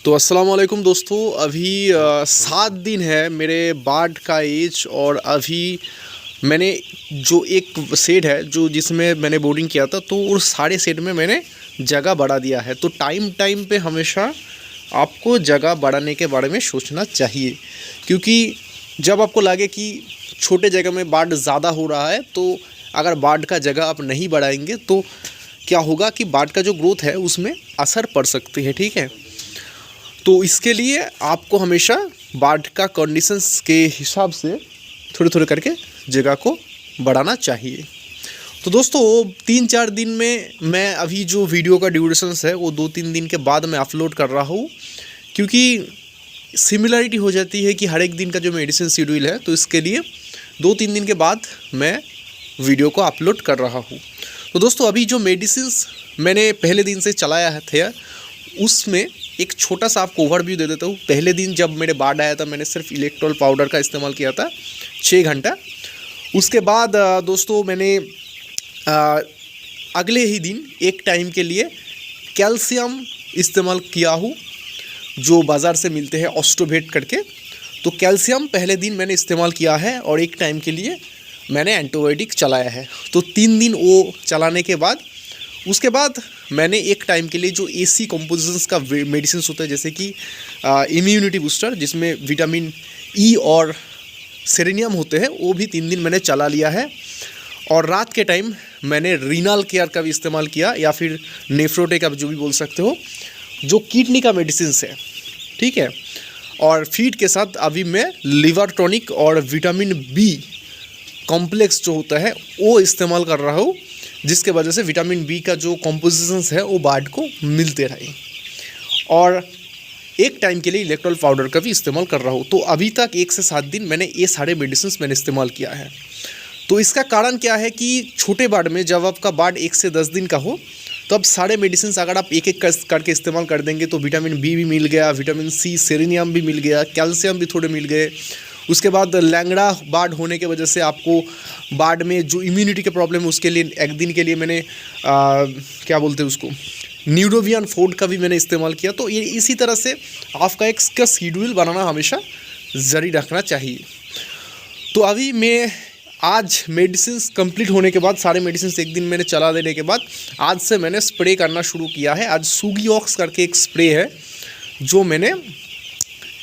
तो अस्सलाम वालेकुम दोस्तों। अभी 7 दिन है मेरे बाढ़ का एज, और अभी मैंने जो एक शेड है जो जिसमें मैंने बोर्डिंग किया था, तो उस सारे शेड में मैंने जगह बढ़ा दिया है। तो टाइम टाइम पे हमेशा आपको जगह बढ़ाने के बारे में सोचना चाहिए, क्योंकि जब आपको लगे कि छोटे जगह में बाढ़ ज़्यादा हो रहा है, तो अगर बाढ़ का जगह आप नहीं बढ़ाएंगे तो क्या होगा कि बाढ़ का जो ग्रोथ है उसमें असर पड़ सकती है। ठीक है, तो इसके लिए आपको हमेशा बाढ़ का कंडीशंस के हिसाब से थोड़े थोड़े करके जगह को बढ़ाना चाहिए। तो दोस्तों 3-4 दिन में मैं अभी जो वीडियो का ड्यूरेशंस है वो 2-3 दिन के बाद मैं अपलोड कर रहा हूँ, क्योंकि सिमिलरिटी हो जाती है कि हर एक दिन का जो मेडिसिन शेड्यूल है, तो इसके लिए 2-3 दिन के बाद मैं वीडियो को अपलोड कर रहा हूँ। तो दोस्तों अभी जो मेडिसिन्स मैंने पहले दिन से चलाया थे उसमें एक छोटा सा आपको ओवरव्यू दे देता हूँ। पहले दिन जब मेरे बाढ़ आया था मैंने सिर्फ इलेक्ट्रोल पाउडर का इस्तेमाल किया था 6 घंटा। उसके बाद दोस्तों मैंने अगले ही दिन एक टाइम के लिए कैल्शियम इस्तेमाल किया हूँ, जो बाज़ार से मिलते हैं ऑस्टोवेट करके। तो कैल्शियम पहले दिन मैंने इस्तेमाल किया है और एक टाइम के लिए मैंने एंटीबायोटिक चलाया है। तो 3 दिन वो चलाने के बाद उसके बाद मैंने एक टाइम के लिए जो एसी कंपोजिशंस का मेडिसिन होता है, जैसे कि इम्यूनिटी बूस्टर जिसमें विटामिन ई और सेरेनियम होते हैं, वो भी 3 दिन मैंने चला लिया है। और रात के टाइम मैंने रीनल केयर का भी इस्तेमाल किया, या फिर नेफ्रोटे का जो भी बोल सकते हो, जो किडनी का मेडिसिन है। ठीक है, और फीड के साथ अभी मैं लिवर टॉनिक और विटामिन बी कॉम्प्लेक्स जो होता है वो इस्तेमाल कर रहा हूँ, जिसके वजह से विटामिन बी का जो कॉम्पोजिशंस है वो बाढ़ को मिलते रहे। और एक टाइम के लिए इलेक्ट्रोल पाउडर का भी इस्तेमाल कर रहा हूँ। तो अभी तक 1 से 7 दिन मैंने ये सारे मेडिसिन मैंने इस्तेमाल किया है। तो इसका कारण क्या है कि छोटे बाढ़ में जब आपका बाढ़ 1 से 10 दिन का हो, तो अब सारे मेडिसिन अगर आप एक एक करके इस्तेमाल कर देंगे तो विटामिन बी भी मिल गया, विटामिन सी, सेरेनियम भी मिल गया, कैल्शियम भी थोड़े मिल गए। उसके बाद लैंगड़ा बाढ़ होने के वजह से आपको बाढ़ में जो इम्यूनिटी के प्रॉब्लम है उसके लिए एक दिन के लिए मैंने क्या बोलते हैं उसको, न्यूरोवियन फोर्ड का भी मैंने इस्तेमाल किया। तो ये इसी तरह से आपका एक शेड्यूल बनाना हमेशा जारी रखना चाहिए। तो अभी मैं आज मेडिसिन कंप्लीट होने के बाद, सारे मेडिसिन एक दिन मैंने चला देने के बाद, आज से मैंने स्प्रे करना शुरू किया है। आज सुगीऑक्स करके एक स्प्रे है जो मैंने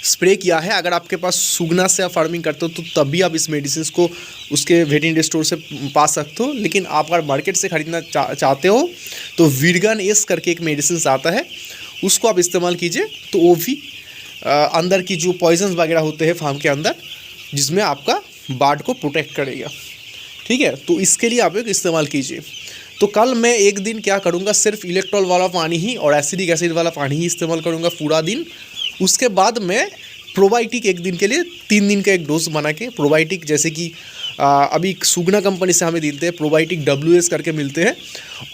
स्प्रे किया है। अगर आपके पास सुगना से आप फार्मिंग करते हो तो तभी आप इस मेडिसिन को उसके वेटरनरी स्टोर से पा सकते हो, लेकिन आप अगर मार्केट से ख़रीदना चाहते हो तो वीरगन एस करके एक मेडिसिन आता है, उसको आप इस्तेमाल कीजिए। तो वो भी अंदर की जो पॉइजन्स वगैरह होते हैं फार्म के अंदर, जिसमें आपका बाढ़ को प्रोटेक्ट करेगा। ठीक है, तो इसके लिए आप एक इस्तेमाल कीजिए। तो कल मैं एक दिन क्या करूँगा, सिर्फ इलेक्ट्रॉल वाला पानी ही और एसिडिक एसिड वाला पानी ही इस्तेमाल करूँगा पूरा दिन। उसके बाद मैं प्रोबायोटिक एक दिन के लिए 3 दिन का एक डोज बना के, प्रोबायोटिक जैसे कि अभी सुगना कंपनी से हमें मिलते हैं प्रोबायोटिक WS करके मिलते हैं।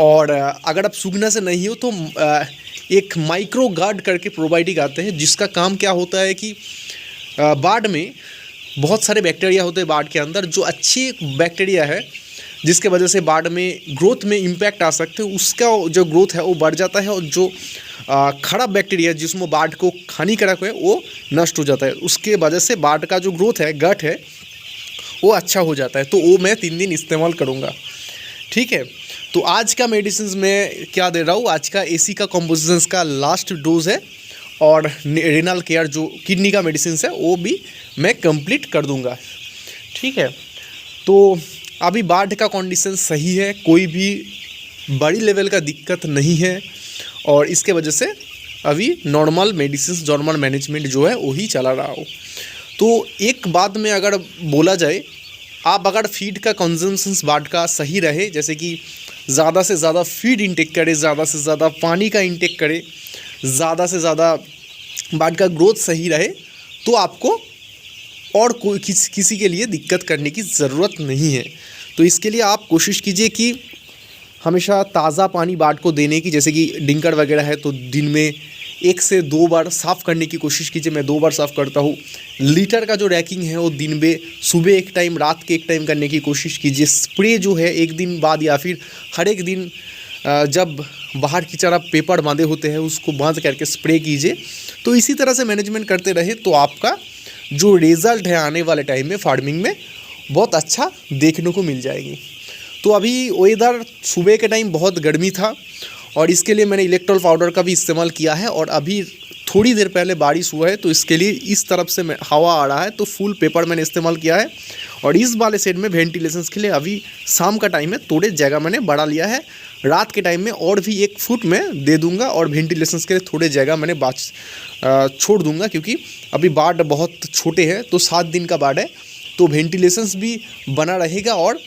और अगर आप सुगना से नहीं हो तो एक माइक्रो गार्ड करके प्रोबायोटिक आते हैं, जिसका काम क्या होता है कि बाढ़ में बहुत सारे बैक्टीरिया होते हैं बाढ़ के अंदर, जो अच्छी बैक्टीरिया है जिसके वजह से बाढ़ में ग्रोथ में इम्पैक्ट आ सकते हैं, उसका जो ग्रोथ है वो बढ़ जाता है, और जो खराब बैक्टीरिया जिसमें बाढ़ को हानिकारक है वो नष्ट हो जाता है। उसके वजह से बाढ़ का जो ग्रोथ है, गट है, वो अच्छा हो जाता है। तो वो मैं 3 दिन इस्तेमाल करूँगा। ठीक है, तो आज का मेडिसिन मैं क्या दे रहा हूँ, आज का एसी का कॉम्पोजिशंस का लास्ट डोज है, और रीनल केयर जो किडनी का मेडिसिन है वो भी मैं कंप्लीट कर दूँगा। ठीक है, तो अभी बाढ़ का कंडीशन सही है, कोई भी बड़ी लेवल का दिक्कत नहीं है, और इसके वजह से अभी नॉर्मल मेडिसिन, नॉर्मल मैनेजमेंट जो है वही चला रहा हो। तो एक बात में अगर बोला जाए, आप अगर फीड का कंजम्पशंस बाढ़ का सही रहे, जैसे कि ज़्यादा से ज़्यादा फीड इंटेक करे, ज़्यादा से ज़्यादा पानी का इंटेक करे, ज़्यादा से ज़्यादा बाढ़ का ग्रोथ सही रहे, तो आपको और कोई किसी के लिए दिक्कत करने की ज़रूरत नहीं है। तो इसके लिए आप कोशिश कीजिए कि हमेशा ताज़ा पानी बाढ़ को देने की, जैसे कि डिंकर वगैरह है तो दिन में 1 से 2 बार साफ़ करने की कोशिश कीजिए। मैं 2 बार साफ़ करता हूँ। लीटर का जो रैकिंग है वो दिन में सुबह एक टाइम, रात के एक टाइम करने की कोशिश कीजिए। स्प्रे जो है एक दिन बाद या फिर हर एक दिन जब बाहर की तरह पेपर बांधे होते हैं उसको बांध करके स्प्रे कीजिए। तो इसी तरह से मैनेजमेंट करते रहे तो आपका जो रिज़ल्ट है आने वाले टाइम में फार्मिंग में बहुत अच्छा देखने को मिल जाएगी। तो अभी वेदर सुबह के टाइम बहुत गर्मी था और इसके लिए मैंने इलेक्ट्रोल पाउडर का भी इस्तेमाल किया है और अभी थोड़ी देर पहले बारिश हुआ है तो इसके लिए इस तरफ से हवा आ रहा है तो फुल पेपर मैंने इस्तेमाल किया है। और इस वाले साइड में वेंटिलेशन के लिए अभी शाम का टाइम है, थोड़े जगह मैंने बढ़ा लिया है। रात के टाइम में और भी 1 फुट में दे दूंगा और वेंटिलेशन के लिए थोड़े जगह मैंने छोड़ दूंगा क्योंकि अभी बाढ़ बहुत छोटे हैं तो 7 दिन का बाढ़ है तो वेंटिलेशंस भी बना रहेगा और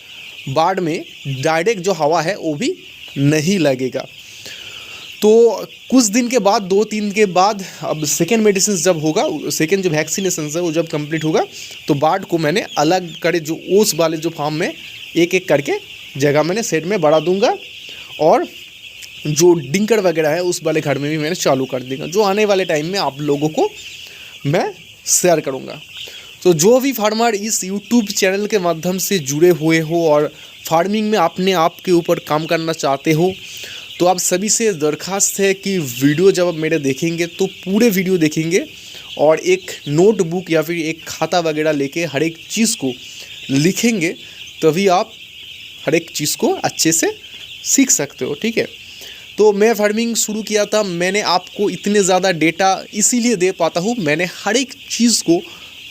बाढ़ में डायरेक्ट जो हवा है वो भी नहीं लगेगा। तो कुछ दिन के बाद 2-3 के बाद अब सेकेंड मेडिसिन जब होगा, सेकेंड जो वैक्सीनेशन है वो जब कंप्लीट होगा तो बाढ़ को मैंने अलग करे जो ओस वाले जो फार्म में एक करके जगह मैंने सेट में बढ़ा दूंगा और जो डिंकर वगैरह है उस वाले घर में भी मैंने चालू कर देगा जो आने वाले टाइम में आप लोगों को मैं शेयर करूँगा। तो जो भी फार्मर इस यूट्यूब चैनल के माध्यम से जुड़े हुए हो और फार्मिंग में अपने आप के ऊपर काम करना चाहते हो तो आप सभी से दरख्वास्त है कि वीडियो जब आप मेरे देखेंगे तो पूरे वीडियो देखेंगे और एक नोटबुक या फिर एक खाता वगैरह लेके हर एक चीज़ को लिखेंगे तभी आप हर एक चीज़ को अच्छे से सीख सकते हो। ठीक है, तो मैं फार्मिंग शुरू किया था, मैंने आपको इतने ज़्यादा डेटा इसीलिए दे पाता हूँ, मैंने हर एक चीज़ को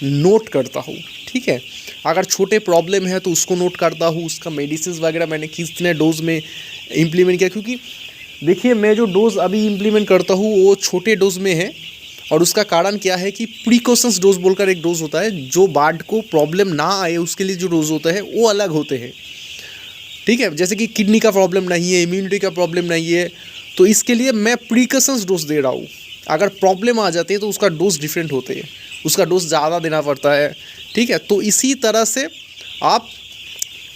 नोट करता हूँ। ठीक है, अगर छोटे प्रॉब्लम है तो उसको नोट करता हूँ, उसका मेडिसिन वगैरह मैंने कितने डोज में इम्प्लीमेंट किया क्योंकि देखिए मैं जो डोज़ अभी इम्प्लीमेंट करता हूँ वो छोटे डोज में है और उसका कारण क्या है कि प्रिकॉशंस डोज बोलकर एक डोज होता है जो बाढ़ को प्रॉब्लम ना आए उसके लिए जो डोज होता है वो अलग होते हैं। ठीक है, जैसे कि किडनी का प्रॉब्लम नहीं है, इम्यूनिटी का प्रॉब्लम नहीं है तो इसके लिए मैं प्रिकॉशंस डोज दे रहा हूँ। अगर प्रॉब्लम आ जाती है तो उसका डोज डिफरेंट होते हैं, उसका डोज ज़्यादा देना पड़ता है। ठीक है, तो इसी तरह से आप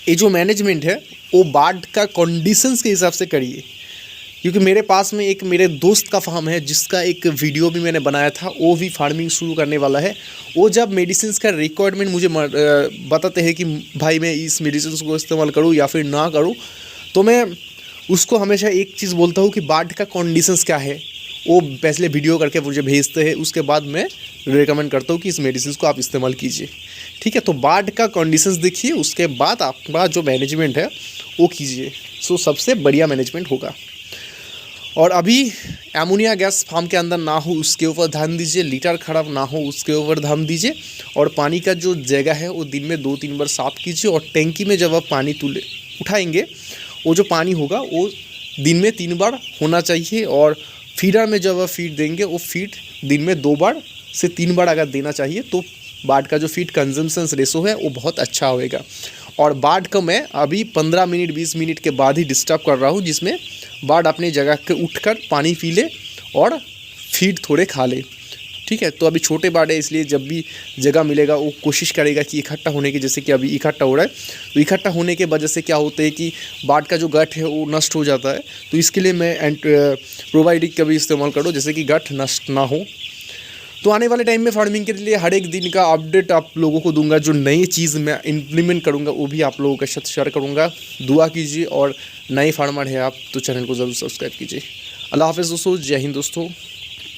ये जो मैनेजमेंट है वो बाढ़ का कंडीशंस के हिसाब से करिए क्योंकि मेरे पास में एक मेरे दोस्त का फार्म है जिसका एक वीडियो भी मैंने बनाया था, वो भी फार्मिंग शुरू करने वाला है। वो जब मेडिसिन का रिक्वायरमेंट मुझे बताते हैं कि भाई मैं इस मेडिसिन को इस्तेमाल करूँ या फिर ना करूँ तो मैं उसको हमेशा एक चीज़ बोलता हूँ कि बाढ़ का कंडीशंस क्या है वो पहले वीडियो करके मुझे भेजते हैं, उसके बाद मैं रिकमेंड करता हूँ कि इस मेडिसिन को आप इस्तेमाल कीजिए। ठीक है, तो बाढ़ का कंडीशंस देखिए, उसके बाद आपका जो मैनेजमेंट है वो कीजिए, सो सबसे बढ़िया मैनेजमेंट होगा। और अभी एमोनिया गैस फार्म के अंदर ना हो उसके ऊपर ध्यान दीजिए, लीटर खराब ना हो उसके ऊपर ध्यान दीजिए और पानी का जो जगह है वो दिन में 2-3 बार साफ़ कीजिए और टैंकी में जब आप पानी उठाएंगे वो जो पानी होगा वो दिन में 3 बार होना चाहिए और फीडर में जब आप फीड देंगे वो फीड दिन में 2 बार से 3 बार अगर देना चाहिए तो बाढ़ का जो फीड कंजम्पशन रेशो है वो बहुत अच्छा होएगा। और बाढ़ को मैं अभी 15 मिनट 20 मिनट के बाद ही डिस्टर्ब कर रहा हूँ जिसमें बाढ़ अपनी जगह के उठकर पानी पी ले और फीड थोड़े खा ले। ठीक है, तो अभी छोटे बाढ़ है इसलिए जब भी जगह मिलेगा वो कोशिश करेगा कि इकट्ठा होने की, जैसे कि अभी इकट्ठा हो रहा है तो इकट्ठा होने के वजह से क्या होता है कि बाढ़ का जो गट है वो नष्ट हो जाता है। तो इसके लिए मैं प्रोबायोटिक का भी इस्तेमाल करूँ जिससे कि गट नष्ट ना हो। तो आने वाले टाइम में फार्मिंग के लिए हर एक दिन का अपडेट आप लोगों को दूंगा, जो नई चीज़ मैं इम्प्लीमेंट करूंगा वो भी आप लोगों के साथ शेयर करूंगा। दुआ कीजिए और नए फार्मर है आप तो चैनल को ज़रूर सब्सक्राइब कीजिए। अल्लाह हाफ़िज़ दोस्तों, जय हिंद दोस्तों।